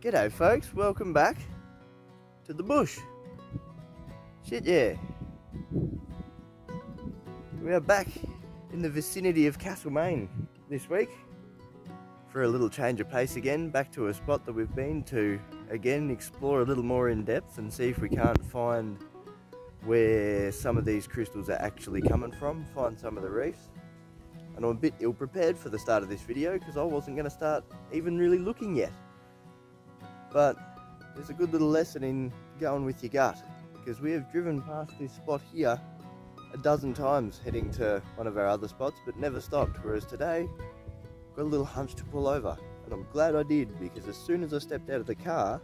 G'day folks, welcome back to the bush. Shit yeah. We are back in the vicinity of Castlemaine this week for a little change of pace again, back to a spot that we've been to again, explore a little more in depth and see if we can't find where some of these crystals are actually coming from, find some of the reefs. And I'm a bit ill prepared for the start of this video because I wasn't going to start even really looking yet. But there's a good little lesson in going with your gut, because we have driven past this spot here a dozen times heading to one of our other spots, but never stopped. Whereas today, got a little hunch to pull over, and I'm glad I did, because as soon as I stepped out of the car,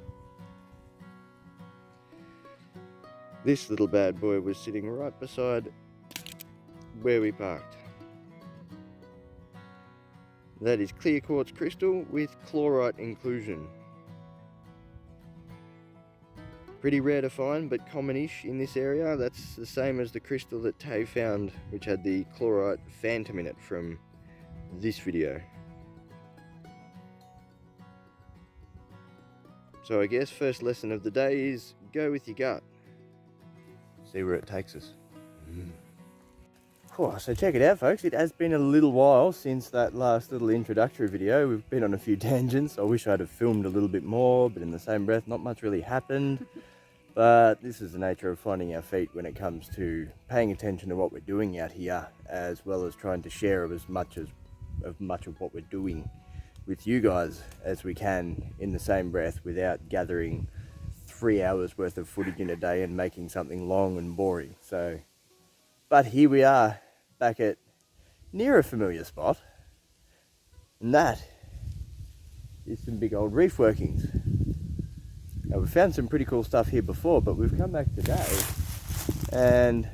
this little bad boy was sitting right beside where we parked. That is clear quartz crystal with chlorite inclusion. Pretty rare to find, but common-ish in this area. That's the same as the crystal that Tay found, which had the chlorite phantom in it from this video. So I guess first lesson of the day is go with your gut. See where it takes us. Cool, so check it out folks, it has been a little while since that last little introductory video. We've been on a few tangents. I wish I'd have filmed a little bit more, but in the same breath not much really happened. But this is the nature of finding our feet when it comes to paying attention to what we're doing out here, as well as trying to share as much of what we're doing with you guys as we can in the same breath, without gathering 3 hours worth of footage in a day and making something long and boring. So, but here we are back at near a familiar spot, and that is some big old reef workings. Now, we've found some pretty cool stuff here before, but we've come back today and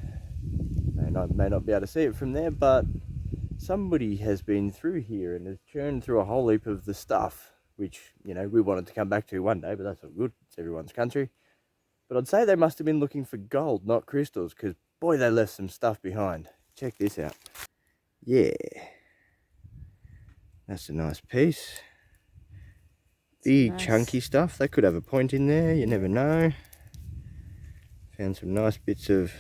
may not be able to see it from there, but somebody has been through here and has churned through a whole heap of the stuff, which, you know, we wanted to come back to one day, but that's all good. It's everyone's country. But I'd say they must have been looking for gold, not crystals, because boy, they left some stuff behind. Check this out. Yeah. That's a nice piece. Big nice chunky stuff. They could have a point in there, you never know. Found some nice bits of,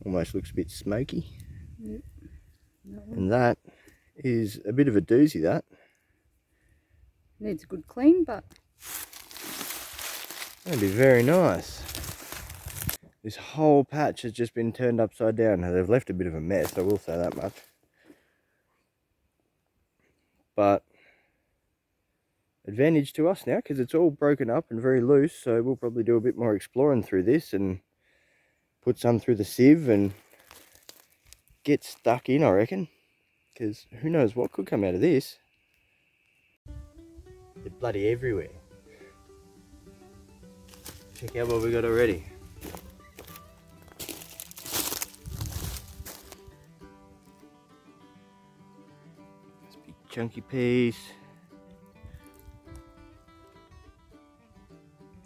almost looks a bit smoky. Yep. And that is a bit of a doozy, that. Needs a good clean, but that'd be very nice. This whole patch has just been turned upside down. Now, they've left a bit of a mess, I will say that much. But advantage to us now, because it's all broken up and very loose, so we'll probably do a bit more exploring through this and put some through the sieve and get stuck in, I reckon, because who knows what could come out of this. They're bloody everywhere. Check out what we got already. This big chunky piece.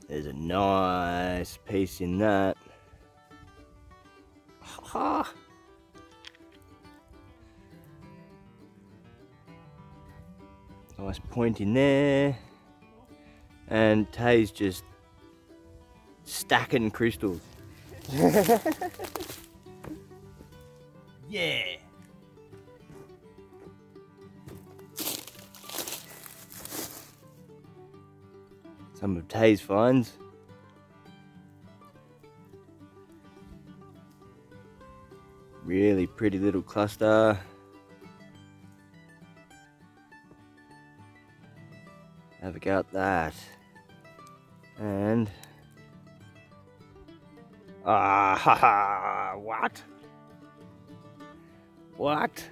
There's a nice piece in that. Ha! Nice point in there. And Tay's just stacking crystals. Yeah! Some of Tay's finds. Really pretty little cluster. Have a go at that. And what? What?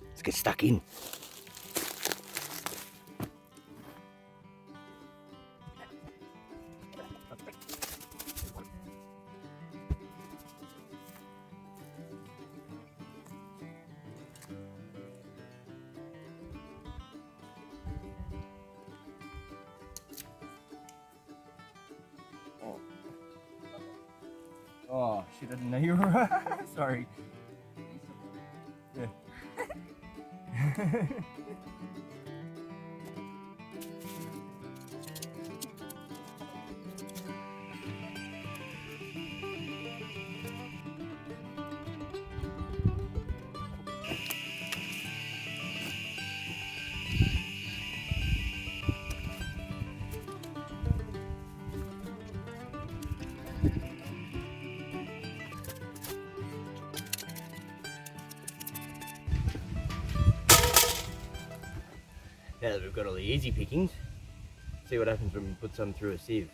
Let's get stuck in. Oh shit, I didn't know you were sorry. Yeah. Now that we've got all the easy pickings, see what happens when we put some through a sieve.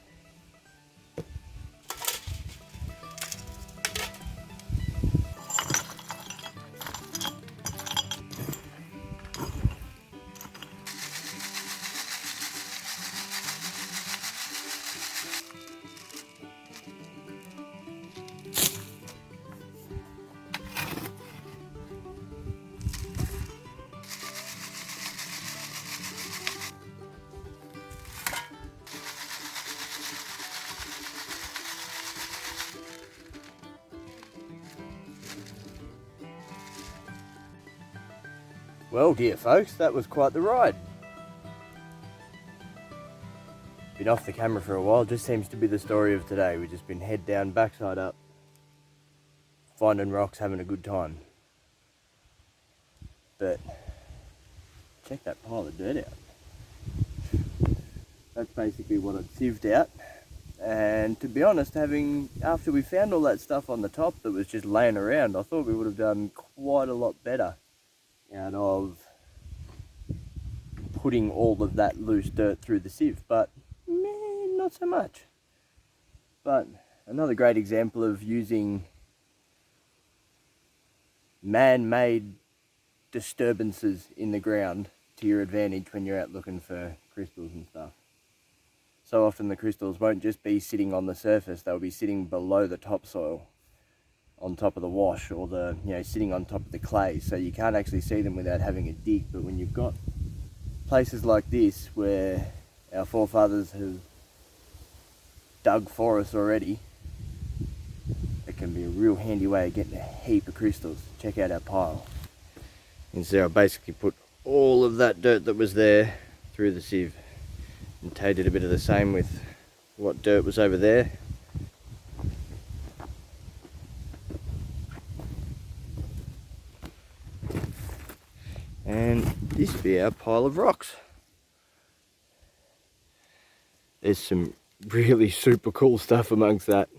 Well, dear folks, that was quite the ride. Been off the camera for a while, just seems to be the story of today. We've just been head down, backside up, finding rocks, having a good time. But check that pile of dirt out. That's basically what I'd sieved out. And to be honest, after we found all that stuff on the top that was just laying around, I thought we would have done quite a lot better out of putting all of that loose dirt through the sieve, but not so much. But another great example of using man-made disturbances in the ground to your advantage when you're out looking for crystals and stuff. So often the crystals won't just be sitting on the surface, they'll be sitting below the topsoil, on top of the wash, or sitting on top of the clay, so you can't actually see them without having a dig. But when you've got places like this where our forefathers have dug for us already, it can be a real handy way of getting a heap of crystals. Check out our pile. You can see I basically put all of that dirt that was there through the sieve, and Tay did a bit of the same with what dirt was over there. And this be our pile of rocks. There's some really super cool stuff amongst that.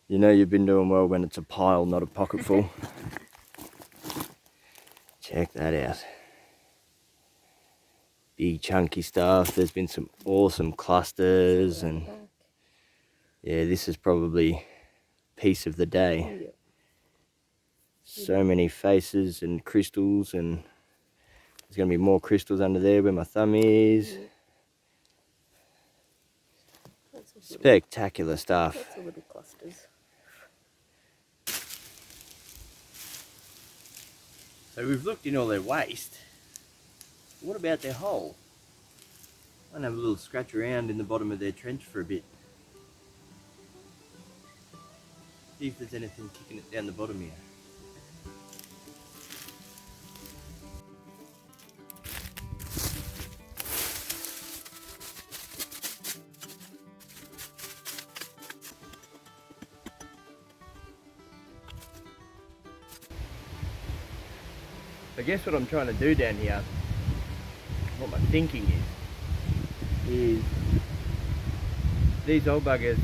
You know you've been doing well when it's a pile, not a pocket full. Check that out. Big chunky stuff. There's been some awesome clusters, and yeah, this is probably piece of the day. So many faces and crystals, and there's going to be more crystals under there where my thumb is. Spectacular stuff. Lots of little clusters. So we've looked in all their waste. What about their hole? I'm going to have a little scratch around in the bottom of their trench for a bit. See if there's anything kicking it down the bottom here. I guess what I'm trying to do down here, what my thinking is these old buggers,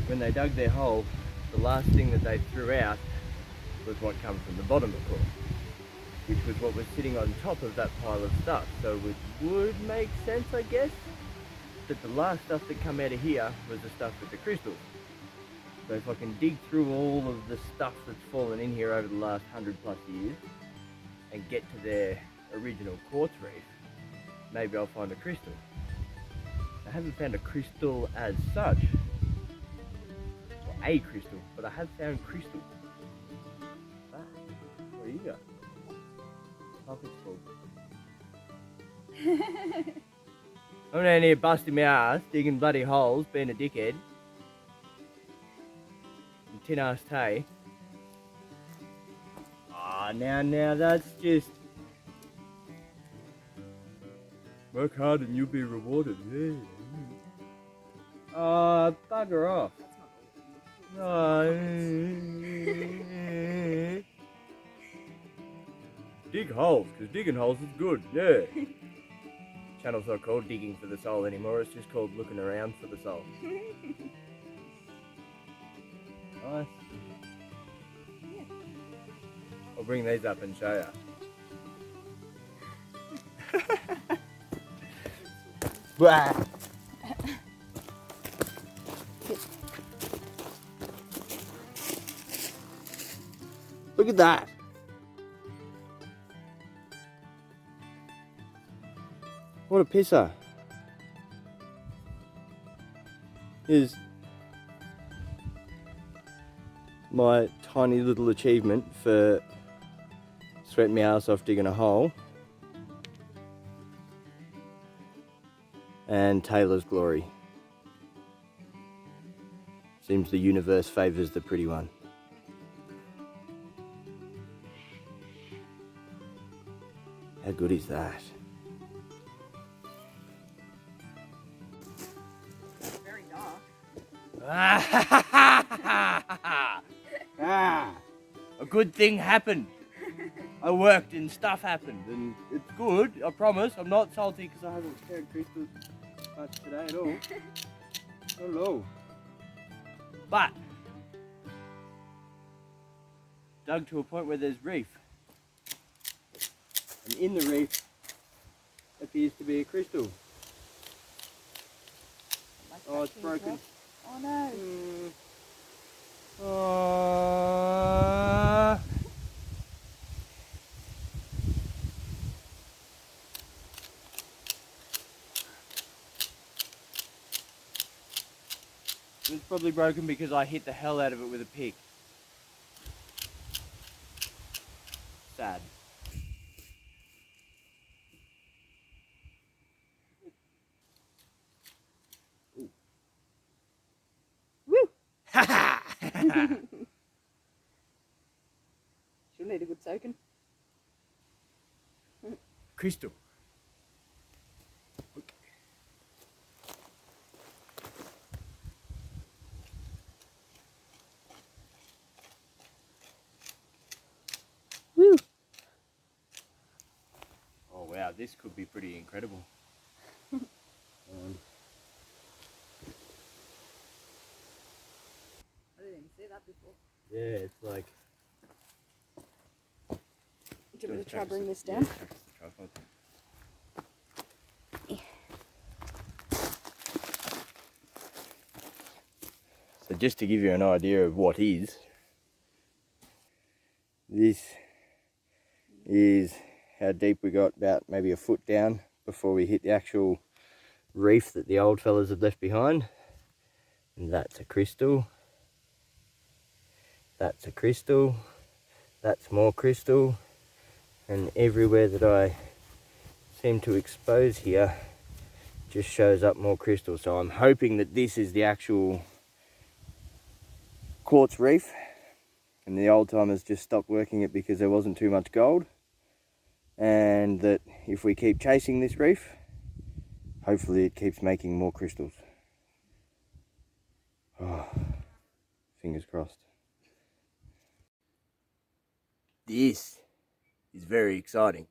when they dug their hole, the last thing that they threw out was what comes from the bottom, of course, which was what was sitting on top of that pile of stuff. So it would make sense, I guess, that the last stuff that come out of here was the stuff with the crystals. So if I can dig through all of the stuff that's fallen in here over the last 100+ years and get to their original quartz reef, maybe I'll find a crystal. I haven't found a crystal as such, or a crystal, but I have found crystals. What do you got? Pocket's full. I'm down here busting my ass, digging bloody holes, being a dickhead. And tin-ass Tay. Now that's just... Work hard and you'll be rewarded. Yeah. Bugger off. Dig holes, because digging holes is good, yeah. Channel's not called Digging for the Soul anymore, it's just called Looking Around for the Soul. Nice. I'll bring these up and show you. Blah. Look at that. What a pisser. Is my tiny little achievement for sweating my ass off digging a hole. And Taylor's glory. Seems the universe favours the pretty one. How good is that? Very dark. A good thing happened. I worked and stuff happened, and it's good, I promise. I'm not salty because I haven't found crystals much today at all. Not at all. But dug to a point where there's reef. And in the reef appears to be a crystal. Oh, it's broken. Oh no. It's probably broken because I hit the hell out of it with a pick. Sad. Woo! Ha ha! She'll need a good soaking. Crystal. Woo! Oh wow, this could be pretty incredible. I didn't even see that before. Yeah, it's like... Do you want me to try bring this down? So just to give you an idea of what is, this is how deep we got, about maybe a foot down before we hit the actual reef that the old fellas had left behind. And that's a crystal. That's a crystal. That's more crystal. And everywhere that I seem to expose here just shows up more crystals. So I'm hoping that this is the actual quartz reef, and the old timers just stopped working it because there wasn't too much gold, and that if we keep chasing this reef, hopefully it keeps making more crystals. Oh, fingers crossed. This is very exciting.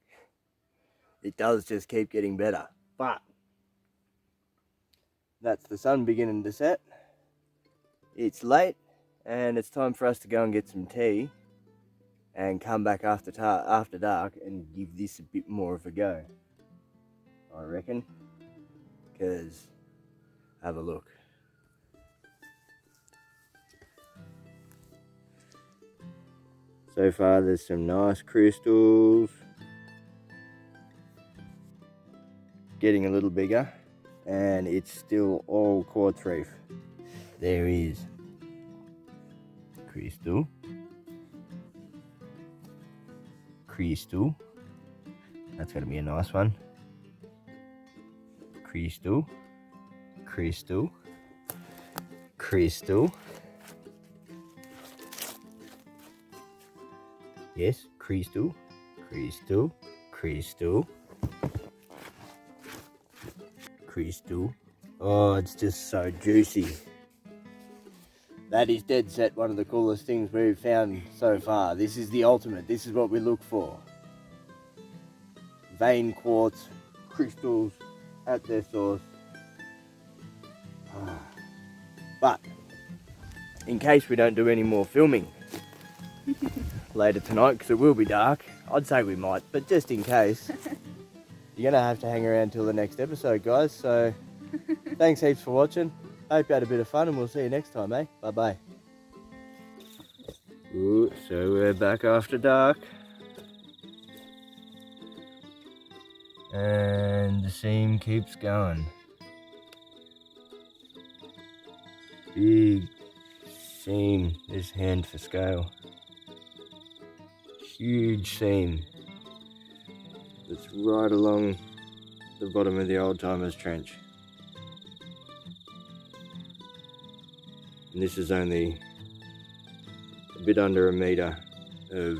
It does just keep getting better, but that's the sun beginning to set. It's late and it's time for us to go and get some tea and come back after dark and give this a bit more of a go, I reckon, because have a look. So far there's some nice crystals, getting a little bigger, and it's still all quartz reef. There is crystal, crystal, that's going to be a nice one, crystal, crystal, crystal, yes, crystal, crystal, crystal, crystal. Oh, it's just so juicy. That is dead set one of the coolest things we've found so far. This is the ultimate. This is what we look for. Vein quartz, crystals at their source. But in case we don't do any more filming later tonight, because it will be dark, I'd say we might, but just in case, you're gonna have to hang around till the next episode, guys. So thanks heaps for watching. Hope you had a bit of fun, and we'll see you next time, eh? Bye bye. Ooh, so we're back after dark. And the seam keeps going. Big seam, this hand for scale. Huge seam. It's right along the bottom of the old timers trench. And this is only a bit under a metre of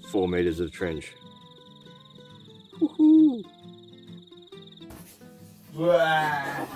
4 metres of trench. Woohoo! Wow.